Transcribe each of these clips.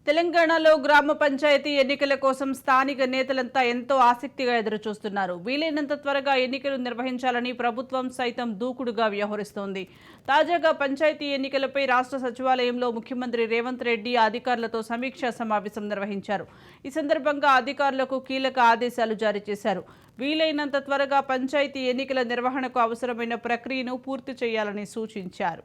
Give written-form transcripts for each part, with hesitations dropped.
తెలంగాణలో గ్రామ పంచాయతీ ఎన్నికల కోసం స్థానిక నేతలంతా ఎంతో ఆసక్తిగా ఎదురుచూస్తున్నారు. వీలైనంత త్వరగా ఎన్నికలు నిర్వహించాలని ప్రభుత్వం సైతం దూకుడుగా వ్యవహరిస్తోంది. తాజాగా పంచాయతీ ఎన్నికలపై రాష్ట్ర సచివాలయంలో ముఖ్యమంత్రి రేవంత్ రెడ్డి అధికారులతో సమీక్షా సమావేశం నిర్వహించారు. ఈ సందర్భంగా అధికారులకు కీలక ఆదేశాలు జారీ చేశారు. వీలైనంత త్వరగా పంచాయతీ ఎన్నికల నిర్వహణకు అవసరమైన ప్రక్రియను పూర్తి చేయాలని సూచించారు.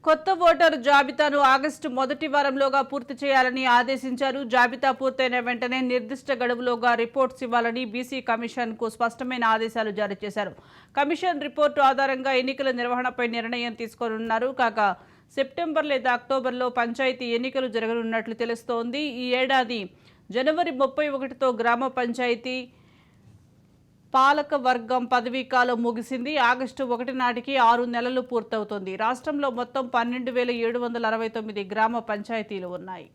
కొత్త ఓటరు జాబితాను ఆగస్టు మొదటి వారంలోగా పూర్తి చేయాలని ఆదేశించారు. జాబితా పూర్తయిన వెంటనే నిర్దిష్ట గడువులోగా రిపోర్ట్స్ ఇవ్వాలని బీసీ కమిషన్కు స్పష్టమైన ఆదేశాలు జారీ చేశారు. కమిషన్ రిపోర్టు ఆధారంగా ఎన్నికల నిర్వహణపై నిర్ణయం తీసుకోనున్నారు. కాగా సెప్టెంబర్ లేదా అక్టోబర్లో పంచాయతీ ఎన్నికలు జరగనున్నట్లు తెలుస్తోంది. ఈ ఏడాది జనవరి 31తో గ్రామ పంచాయతీ పాలక వర్గం పదవీకాలం ముగిసింది. ఆగస్టు 1 నాటికి 6 నెలలు పూర్తవుతోంది. రాష్ట్రంలో మొత్తం 12,769 గ్రామ పంచాయతీలు ఉన్నాయి.